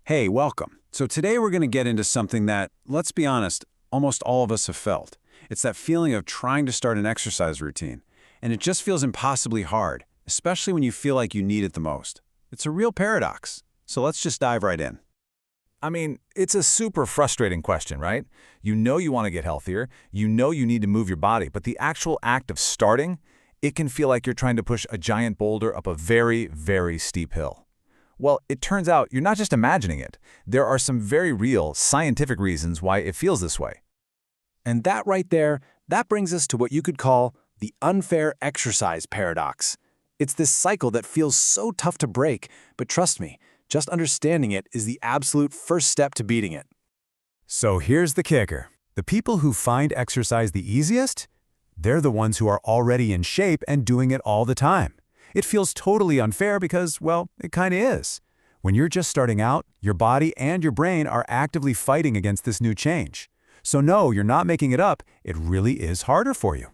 Hey, welcome. So today we're going to get into something that, let's be honest, almost all of us have felt. It's that feeling of trying to start an exercise routine, and it just feels impossibly hard, especially when you feel like you need it the most. It's a real paradox. So let's just dive right in. It's a super frustrating question, right? You know you want to get healthier, you know you need to move your body, but the actual act of starting, it can feel like you're trying to push a giant boulder up a very, very steep hill. Well, it turns out you're not just imagining it. There are some very real, scientific reasons why it feels this way. And that right there, that brings us to what you could call the unfair exercise paradox. It's this cycle that feels so tough to break, but trust me, just understanding it is the absolute first step to beating it. So here's the kicker. The people who find exercise the easiest, they're the ones who are already in shape and doing it all the time. It feels totally unfair because, well, it kind of is. When you're just starting out, your body and your brain are actively fighting against this new change. So no, you're not making it up. It really is harder for you.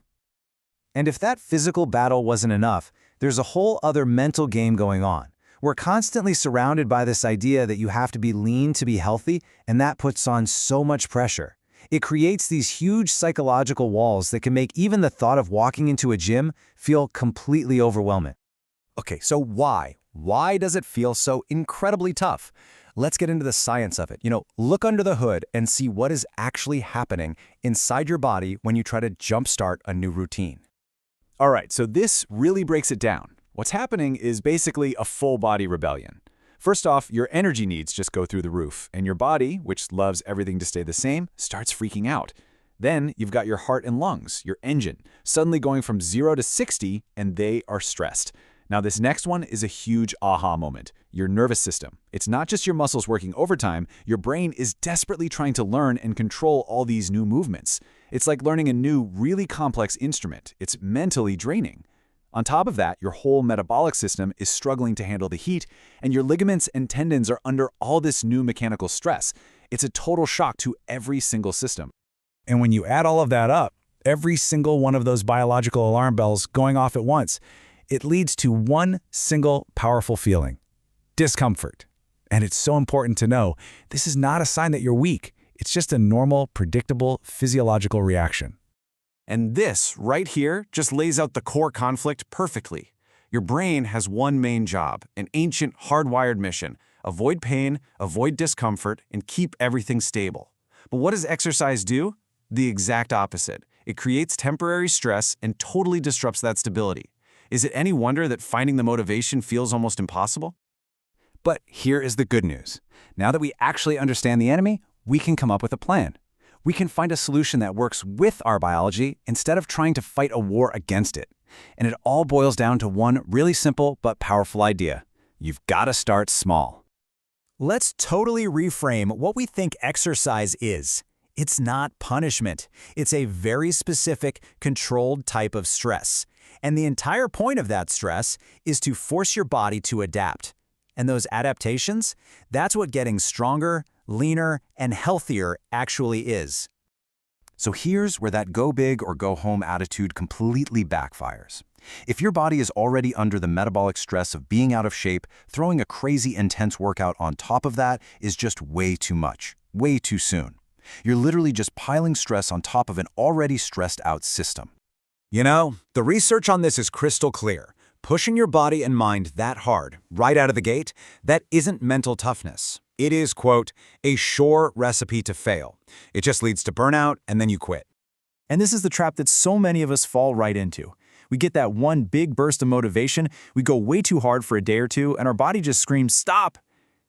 And if that physical battle wasn't enough, there's a whole other mental game going on. We're constantly surrounded by this idea that you have to be lean to be healthy, and that puts on so much pressure. It creates these huge psychological walls that can make even the thought of walking into a gym feel completely overwhelming. Okay, so why? Why does it feel so incredibly tough? Let's get into the science of it. Look under the hood and see what is actually happening inside your body when you try to jumpstart a new routine. All right, so this really breaks it down. What's happening is basically a full-body rebellion. First off, your energy needs just go through the roof, and your body, which loves everything to stay the same, starts freaking out. Then you've got your heart and lungs, your engine, suddenly going from 0 to 60, and they are stressed. Now this next one is a huge aha moment, your nervous system. It's not just your muscles working overtime, your brain is desperately trying to learn and control all these new movements. It's like learning a new, really complex instrument. It's mentally draining. On top of that, your whole metabolic system is struggling to handle the heat, and your ligaments and tendons are under all this new mechanical stress. It's a total shock to every single system. And when you add all of that up, every single one of those biological alarm bells going off at once, it leads to one single powerful feeling: discomfort. And it's so important to know, this is not a sign that you're weak. It's just a normal, predictable, physiological reaction. And this, right here, just lays out the core conflict perfectly. Your brain has one main job, an ancient, hardwired mission: avoid pain, avoid discomfort, and keep everything stable. But what does exercise do? The exact opposite. It creates temporary stress and totally disrupts that stability. Is it any wonder that finding the motivation feels almost impossible? But here is the good news. Now that we actually understand the enemy, we can come up with a plan. We can find a solution that works with our biology instead of trying to fight a war against it. And it all boils down to one really simple but powerful idea. You've got to start small. Let's totally reframe what we think exercise is. It's not punishment. It's a very specific, controlled type of stress. And the entire point of that stress is to force your body to adapt. And those adaptations, that's what getting stronger, leaner, and healthier actually is. So here's where that go big or go home attitude completely backfires. If your body is already under the metabolic stress of being out of shape, throwing a crazy intense workout on top of that is just way too much, way too soon. You're literally just piling stress on top of an already stressed out system. The research on this is crystal clear. Pushing your body and mind that hard, right out of the gate, that isn't mental toughness. It is, quote, a sure recipe to fail. It just leads to burnout, and then you quit. And this is the trap that so many of us fall right into. We get that one big burst of motivation, we go way too hard for a day or two, and our body just screams, stop!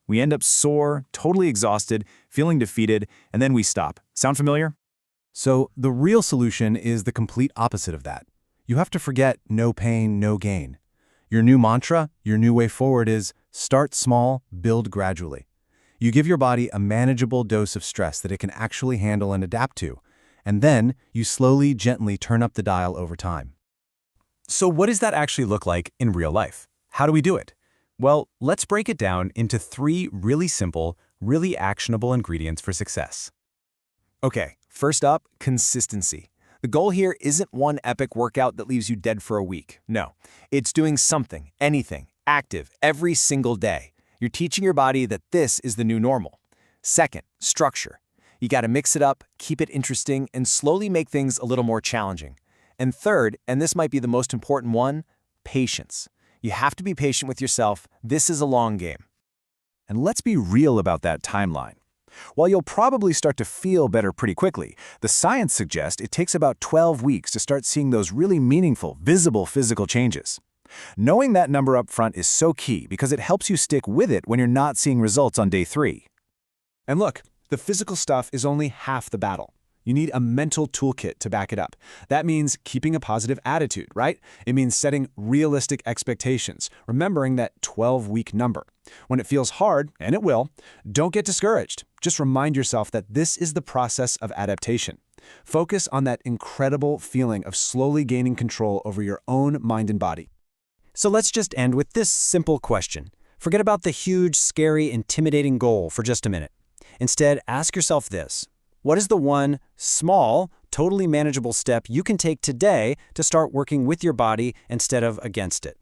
We end up sore, totally exhausted, feeling defeated, and then we stop. Sound familiar? So the real solution is the complete opposite of that. You have to forget no pain, no gain. Your new mantra, your new way forward is start small, build gradually. You give your body a manageable dose of stress that it can actually handle and adapt to, and then you slowly, gently turn up the dial over time. So what does that actually look like in real life? How do we do it? Well, let's break it down into 3 really simple, really actionable ingredients for success. Okay, first up, consistency. The goal here isn't one epic workout that leaves you dead for a week. No, it's doing something, anything, active, every single day. You're teaching your body that this is the new normal. Second, structure. You got to mix it up, keep it interesting, and slowly make things a little more challenging. And third, and this might be the most important one, patience. You have to be patient with yourself. This is a long game. And let's be real about that timeline. While you'll probably start to feel better pretty quickly, the science suggests it takes about 12 weeks to start seeing those really meaningful, visible physical changes. Knowing that number up front is so key because it helps you stick with it when you're not seeing results on day 3. And look, the physical stuff is only half the battle. You need a mental toolkit to back it up. That means keeping a positive attitude, right? It means setting realistic expectations, remembering that 12-week number. When it feels hard, and it will, don't get discouraged. Just remind yourself that this is the process of adaptation. Focus on that incredible feeling of slowly gaining control over your own mind and body. So let's just end with this simple question. Forget about the huge, scary, intimidating goal for just a minute. Instead, ask yourself this. What is the one small, totally manageable step you can take today to start working with your body instead of against it?